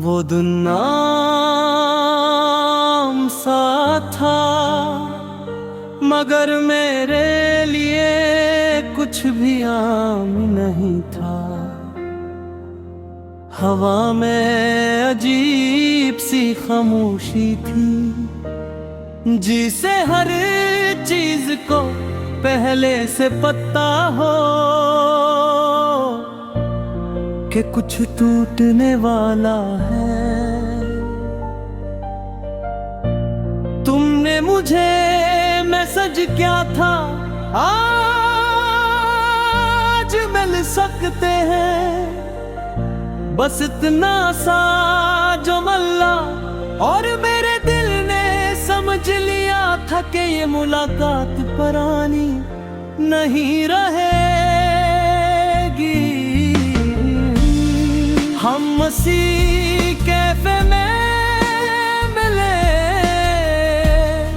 वो दुन्नाम सा था, मगर मेरे लिए कुछ भी आम नहीं था। हवा में अजीब सी खामोशी थी, जिसे हर चीज को पहले से पता हो कि कुछ टूटने वाला है। तुमने मुझे मैसेज क्या था आज मिल सकते हैं, बस इतना सा जो मल्ला और मेरे दिल ने समझ लिया था कि ये मुलाकात पुरानी नहीं रहेगी। हम मसी कैफे में मिले,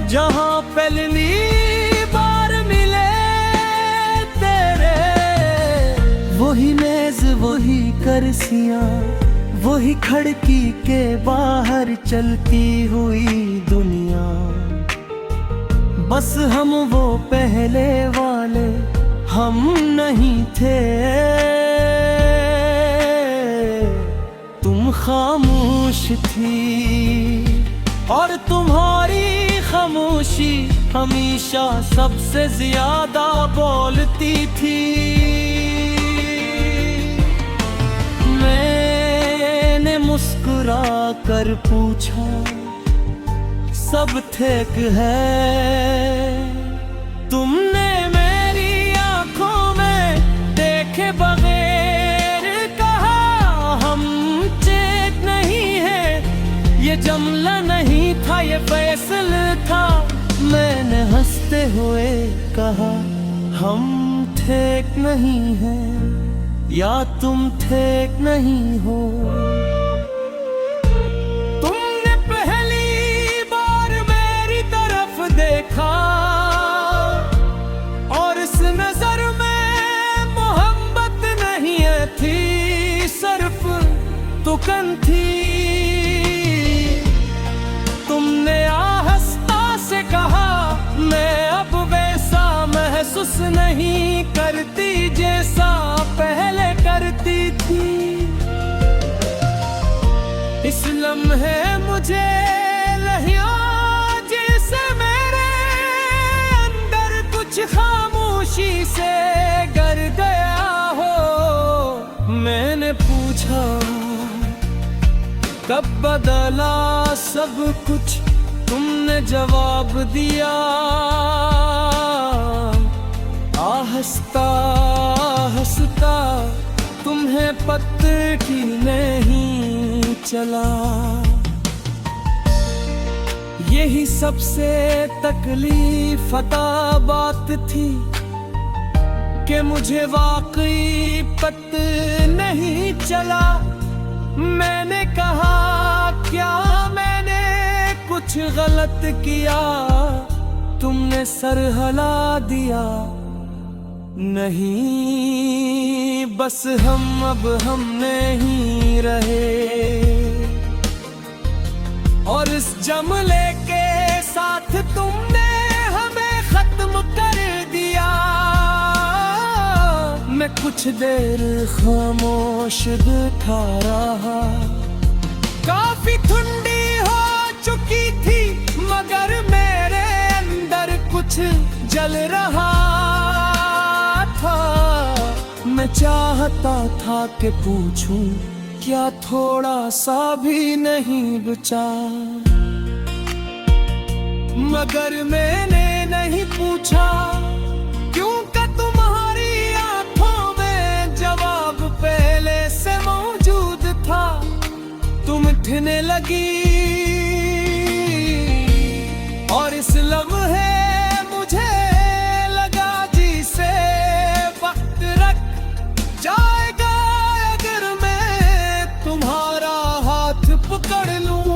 जहां पहली बार मिले तेरे। वही मेज, वही कुर्सियां, वही खिड़की के बाहर चलती हुई दुनिया। बस हम वो पहले वाले हम नहीं थे। तुम खामोश थी और तुम्हारी खामोशी हमेशा सबसे ज्यादा बोलती थी। मैंने मुस्कुरा कर पूछा, सब ठीक है? तुमने मेरी आंखों में देखे बगैर कहा, हम ठीक नहीं है। ये जुमला नहीं था, ये फैसला था। मैंने हंसते हुए कहा, हम ठीक नहीं हैं या तुम ठीक नहीं हो। तुमने पहली बार मेरी तरफ देखा और इस नजर में मोहब्बत नहीं थी, सिर्फ तुकन थी। तुमने आहिस्ता से कहा, मैं अब वैसा महसूस नहीं करती जैसा पहले करती थी। इस लम्हे मुझे लहिया जैसे मेरे अंदर कुछ खामोशी से गर गया हो। मैंने पूछा, कब बदला सब कुछ? तुमने जवाब दिया, आहिस्ता आहिस्ता तुम्हें पता ही नहीं चला। यही सबसे तकलीफदा बात थी कि मुझे वाकई पता नहीं चला। मैंने कहा, क्या मैंने कुछ गलत किया? तुमने सर हिला दिया, नहीं बस हम अब हम नहीं रहे। और इस जुमले के साथ तुमने हमें खत्म कर दिया। मैं कुछ देर खामोश बैठा रहा, काफी ठंडी हो चुकी थी, मगर मेरे अंदर कुछ जल रहा था। मैं चाहता था कि पूछूं, क्या थोड़ा सा भी नहीं बचा? मगर मैंने नहीं पूछा, क्योंकि तुम्हारी आंखों में जवाब पहले से मौजूद था। तुम उठने लगी और इस लम्हे मुझे लगा जिसे वक्त रख जाएगा अगर मैं तुम्हारा हाथ पकड़ लूं।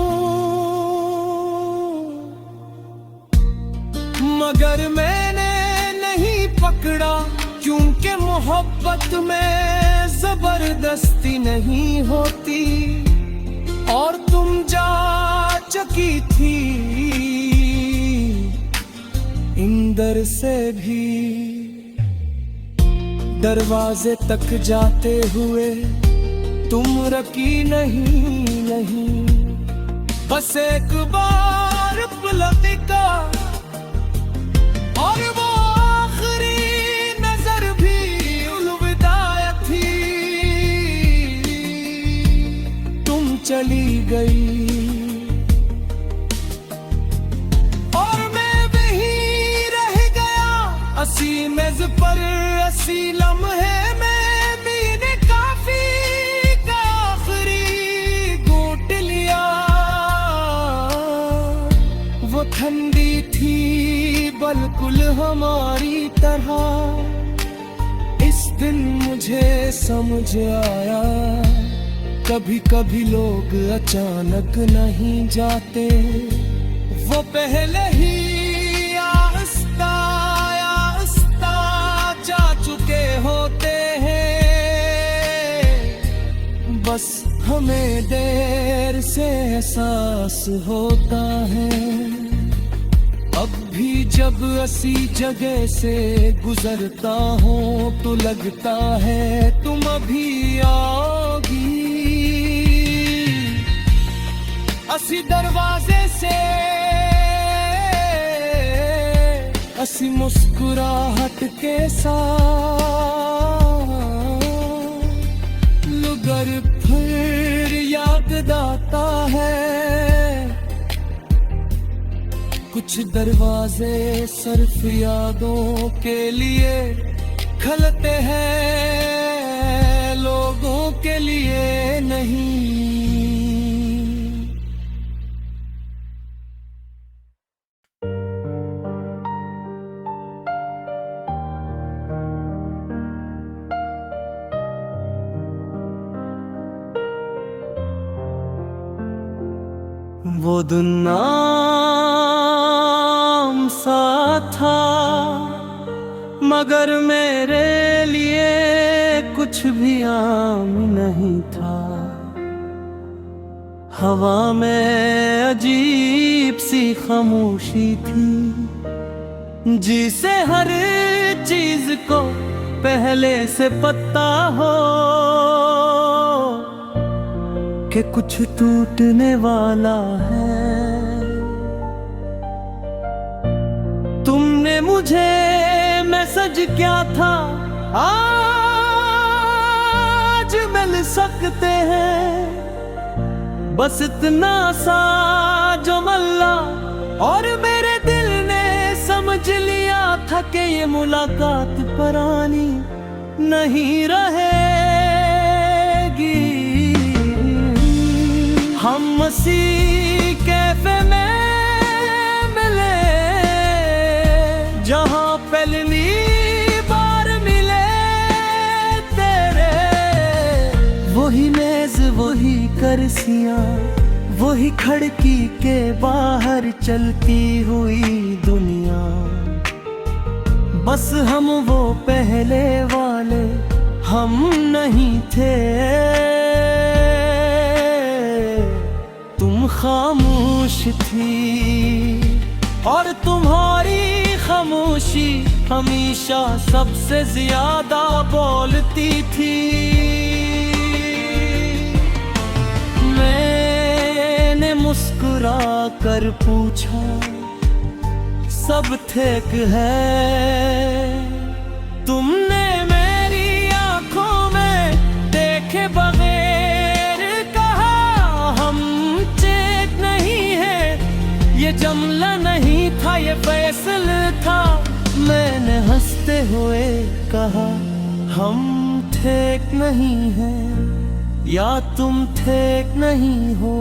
मगर मैंने नहीं पकड़ा, क्योंकि मोहब्बत में जबरदस्ती नहीं होती और तुम जा चुकी थी इंदर से भी। दरवाजे तक जाते हुए तुम रकी नहीं, बस एक बार पलक का और वो आखिरी नजर भी अलविदा थी। तुम चली गई और मैं वहीं रह गया, असी मेज पर असी लम्हे में मैंने काफी का आखिरी घूंट लिया। वो ठंडी थी बिल्कुल हमारी तरह। इस दिन मुझे समझ आया, कभी कभी लोग अचानक नहीं जाते, वो पहले ही आहिस्ता आहिस्ता जा चुके होते हैं। बस हमें देर से एहसास होता है। अब भी जब ऐसी जगह से गुजरता हूँ तो लगता है तुम अभी आओगी। असी दरवाजे से असी मुस्कुराहट के साथ लुगर फिर याद आता है। कुछ दरवाजे सिर्फ यादों के लिए खलते हैं, लोगों के लिए नहीं। वो दिन नाम सा था मगर मेरे लिए कुछ भी आम नहीं था। हवा में अजीब सी खामोशी थी, जिसे हर चीज को पहले से पता हो कि कुछ टूटने वाला है। तुमने मुझे मैसेज क्या था आज मिल सकते हैं, बस इतना सा जो मल्ला और मेरे दिल ने समझ लिया था कि ये मुलाकात पुरानी नहीं रहेगी। हम इसी कैफे में मिले जहां पहली बार मिले तेरे। वही मेज वही कुर्सियां वही खिड़की के बाहर चलती हुई दुनिया। बस हम वो पहले वाले हम नहीं थे। तुम खामोश थी और तुम्हारी खामोशी हमेशा सबसे ज्यादा बोलती थी। मैंने मुस्कुरा कर पूछा सब ठीक है? तुमने मेरी आंखों में देखे बगैर कहा हम ठीक नहीं है। ये जमला नहीं था ये फैसला था। मैंने हंसते हुए कहा हम ठीक नहीं हैं या तुम ठीक नहीं हो।